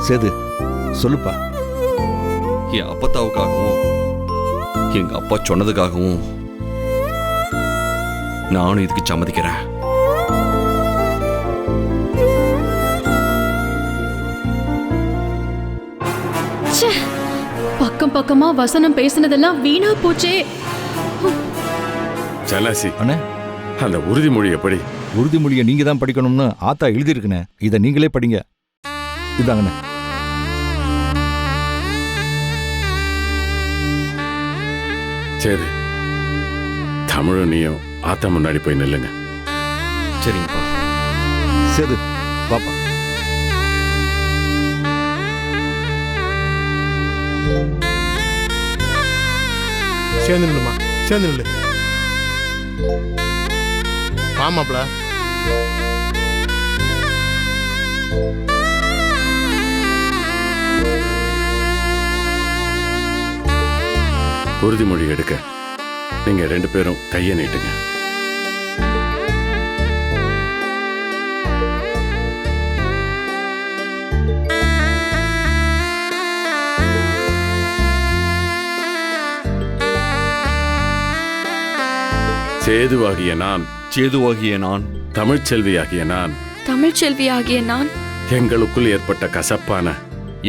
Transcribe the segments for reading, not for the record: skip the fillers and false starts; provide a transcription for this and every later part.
சேது சொல்லுப்பா. என் அப்பத்தாவுக்காகவும் எங்க அப்பா சொன்னதுக்காகவும் நானும் இதுக்கு சம்மதிக்கிறேன். பக்கம் பக்கமா வசனம் பேசினதெல்லாம் வீணா போச்சே. சலாசி அண்ணே, அந்த உறுதிமொழி எப்படி? உறுதிமொழியை நீங்க தான் படிக்கணும்னு ஆத்தா எழுதியிருக்குண்ணே. இதை நீங்களே படிங்க. இதாங்கண்ணே. சரி, தமிழும் நீயும் ஆத்தா முன்னாடி போய் நில்லுங்க. சரிங்கப்பா. சேது பாப்பா. சேர்ந்து நில்லுமா, சேர்ந்து நில்லு. ஆமாப்ல. உறுதிமொழி எடுக்க நீங்க 2 பேரும் கையை நீட்டுங்க. சேதுவாகிய நான், சேதுவாகிய நான், தமிழ்ச்செல்வியாகிய நான், தமிழ்ச்செல்வியாகிய நான், எங்களுக்குள் ஏற்பட்ட கசப்பான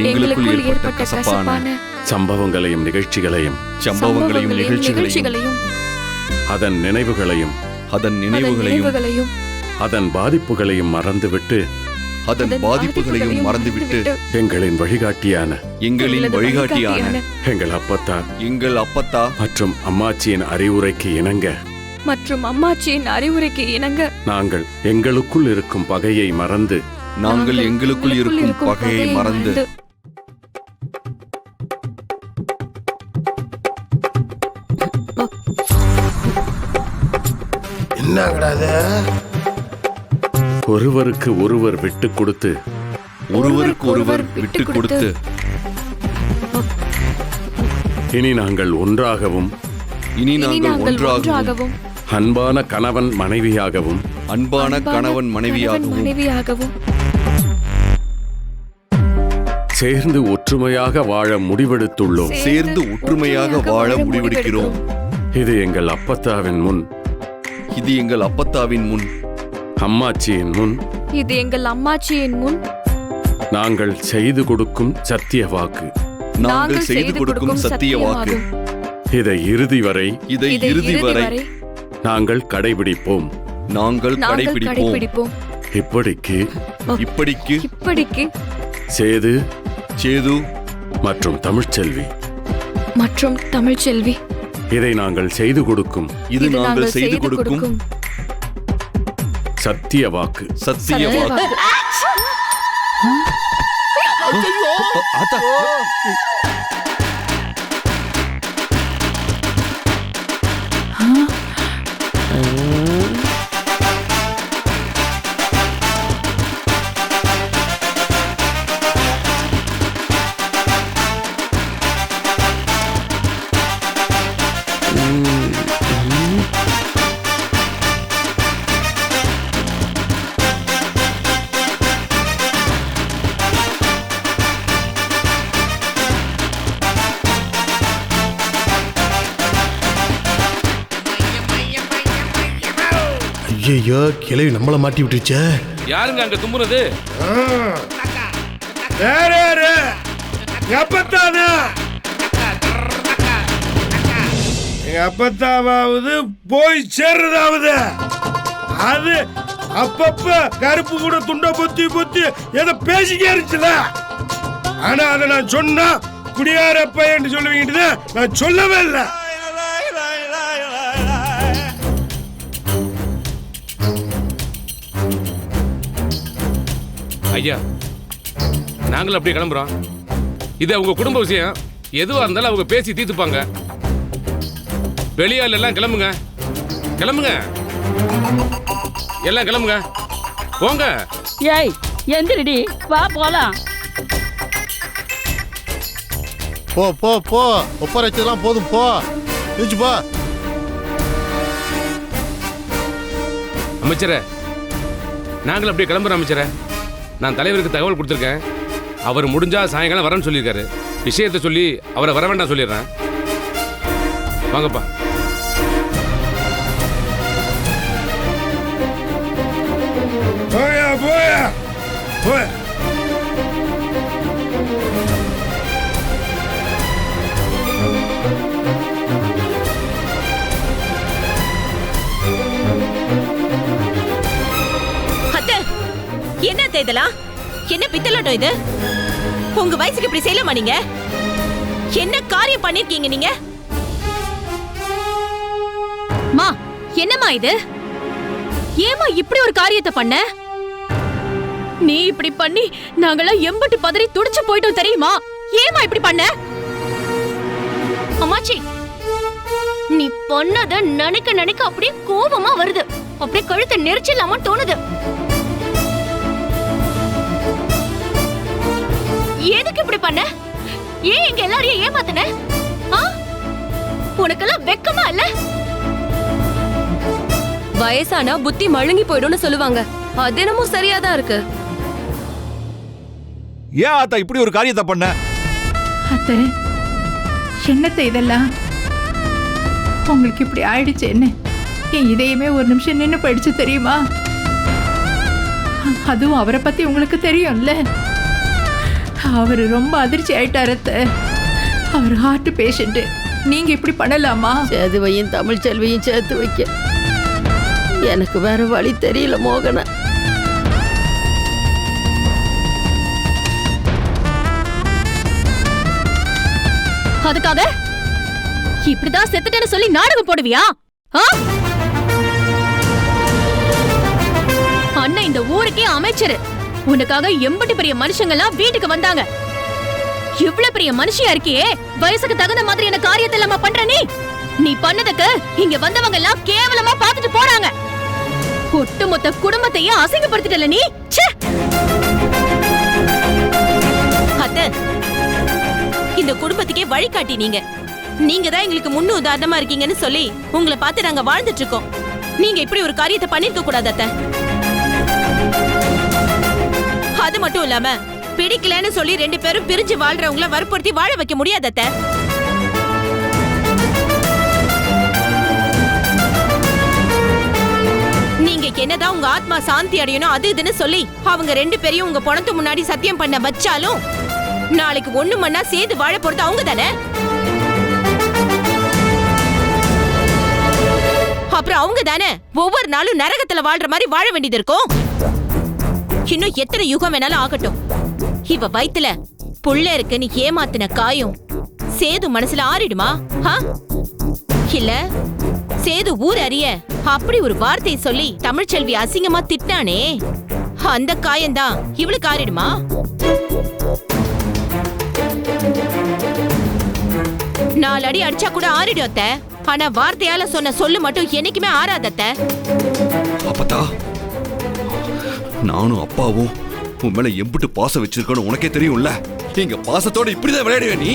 எங்களுக்குள் ஏற்பட்ட கசப்பான சம்பவங்களையும் நிகழ்ச்சிகளையும் நிகழ்ச்சிகளையும் அதன் நினைவுகளையும் அதன் பாதிப்புகளையும் மறந்துவிட்டு எங்களின் வழிகாட்டியான எங்கள் அப்பத்தா மற்றும் அம்மாச்சியின் அறிவுரைக்கு இணங்க நாங்கள் எங்களுக்குள் இருக்கும் பகையை மறந்து ஒருவருக்கு ஒருவர் விட்டுக் கொடுத்து இனி நாங்கள் ஒன்றாகவும் அன்பான கணவன் மனைவியாகவும் சேர்ந்து ஒற்றுமையாக வாழ முடிவெடுத்துள்ளோம். இது எங்கள் அப்பத்தாவின் முன், அம்மாச்சியின் முன் நாங்கள் செய்து கொடுக்கும் சத்திய வாக்கு. இதை இறுதி வரை நாங்கள் கடைபிடிப்போம். இப்படிக்கு சேது மற்றும் தமிழ்ச்செல்வி இதை நாங்கள் செய்து கொடுக்கும் சத்திய வாக்கு. ஐயோ, கிளவி நம்மள மாட்டி விட்டுருச்சே. யாருங்க அங்க தும்புறது? எங்க அப்பத்தாவது போய் சேர்றதாவது. அது அப்பப்ப கருப்பு கூட துண்டை பொத்தி எதை பேசிக்கே இருந்துச்சுல. ஆனா அதை நான் சொன்னா குடியார பையன் சொல்லுவீங்க, நான் சொல்லவே இல்லை. ஐயா, நாங்களும் அப்படியே கிளம்புறோம். இது அவங்க குடும்ப விஷயம். எதுவா இருந்தாலும் அவங்க பேசி தீர்த்துப்பாங்க. வெளியால் எல்லாம் கிளம்புங்க, எல்லாம் கிளம்புங்க, போங்க. ஏய், எந்திரடி, வா போலாம். போ ஒப்பரைச்சதெல்லாம் போதும், போ போ. அமைச்சரே, நாங்களும் அப்படியே கிளம்புறோம். அமைச்சரே, நான் தலைவருக்கு தகவல் கொடுத்துருக்கேன். அவர் முடிஞ்சா சாயங்காலம் வரேன்னு சொல்லியிருக்காரு. விஷயத்தை சொல்லி அவரை வர வேண்டாம் சொல்லிடுறேன். வாங்கப்பா. போயா போயா போய. என்ன இதெல்லாம்? என்ன பித்தலாட்டம் இது? உங்க வயசுக்கு இப்படி செய்யலாமா நீங்க? என்ன காரியம் பண்ணிருக்கீங்க நீங்க? மா என்னம்மா இது? ஏமா இப்படி ஒரு காரியத்தை பண்ண? நீ இப்படி பண்ணி நாங்கெல்லாம் எம்பட்டு பதறி துடிச்சு போயிட்டோம் தெரியுமா? ஏமா இப்படி பண்ண? அம்மாச்சி, நீ பண்ணத நினைக்க நினைக்க அப்படியே கோபமா வருது. அப்படியே கழுத்தை நெரிச்சிடலாமா தோணுது. எதுக்கு இப்படி பண்ண? ஏன் எங்க எல்லாரையும் ஏமாத்துன? உனக்கெல்லாம் வெக்கமா இல்ல? வயசானா புத்தி மழுங்கி போயிடும்னு சொல்லுவாங்க. அது என்னமோ சரியாதான் இருக்கு. ஏன் ஆத்தா இப்படி ஒரு காரியத்தை பண்ண? அத்தை, என்னத்தை இதெல்லாம்? உங்களுக்கு இப்படி ஆயிடுச்சு என்ன? என் இதயமே ஒரு நிமிஷம் நின்று போயிடுச்சு தெரியுமா? அதுவும் அவரை பத்தி உங்களுக்கு தெரியும்ல. அவர் ரொம்ப அதிர்ச்சி ஆயிட்டாரு அத்தை. அவர் ஹார்ட் பேஷண்ட். நீங்க இப்படி பண்ணலாமா? சேதுவையும் தமிழ் செல்வியும் சேர்த்து வைக்க எனக்கு வேற வழி தெரியல மோகன. அதுக்காக இப்படிதான் செத்துட்டேன்னு சொல்லி நாடகம் போடுவியா? அண்ணன் இந்த ஊருக்கே அமைச்சரு. உனக்காக எம்பட்டு பெரிய மனுஷங்கெல்லாம் வீட்டுக்கு வந்தாங்க. இவ்வளவு பெரிய மனுஷியா இருக்கியே, வயசுக்கு தகுந்த மாதிரி என்ன காரியத்தை இல்லாம பண்ற நீ? நீ பண்ணதுக்கு இங்க வந்தவங்க எல்லாம் கேவலமா பாத்துட்டு போறாங்க. ஒட்டுமொத்த குடும்பத்தையே அசிங்கப்படுத்திட்டல நீ. அத்தை, இந்த குடும்பத்துக்கே வழிகாட்டி நீங்க. நீங்க தான் எங்களுக்கு முன்னு உதாரணமா இருக்கீங்கன்னு சொல்லி உங்களை பார்த்து நாங்க வாழ்ந்துட்டு இருக்கோம். நீங்க இப்படி ஒரு காரியத்தை பண்ணிருக்க கூடாது அத்தை. அது மட்டும் இல்லாம பிடிக்கலன்னு சொல்லி 2 பேரும் பிரிஞ்சு வாழ்றவங்கள வற்புறுத்தி வாழ வைக்க முடியாது அத்தை. நீங்க என்னதான் உங்க ஆத்மா சாந்தி அடையணும் அது இதுன்னு சொல்லி அவங்க 2 பேரையும் உங்க பணத்து முன்னாடி சத்தியம் பண்ண வச்சாலும் நாளைக்கு ஒண்ணு மண்ணா சேர்ந்து வாழ போறது அவங்க தானே. அப்புறம் அவங்க தானே ஒவ்வொரு நாளும் நரகத்துல வாழ்ற மாதிரி வாழ வேண்டியது இருக்கும். இன்னும் எத்தனை யுகம் வேணாலும் ஆகட்டும். இவ வயித்துல புள்ள இருக்கு நீ ஏமாத்தின காயம் சேது மனசுல ஆறிடுமா? இல்ல சேது ஊர் அறிய அப்படி ஒரு வார்த்தையை சொல்லி தமிழ்ச்செல்வி அசிங்கமா திட்டானே, அந்த காயம்தான் இவளுக்கு ஆறிடுமா? நாலு அடி அடிச்சா கூட ஆறிடும் அத்தை. ஆனா வார்த்தையால சொன்ன சொல்லு மட்டும் என்னைக்குமே ஆறாதத்த. அப்பதா நானும் அப்பாவும் உன் மேல எம்பிட்டு பாசம் வச்சிருக்கணும் உனக்கே தெரியும்ல. எங்க பாசத்தோட இப்படிதான் விளையாடுவே நீ.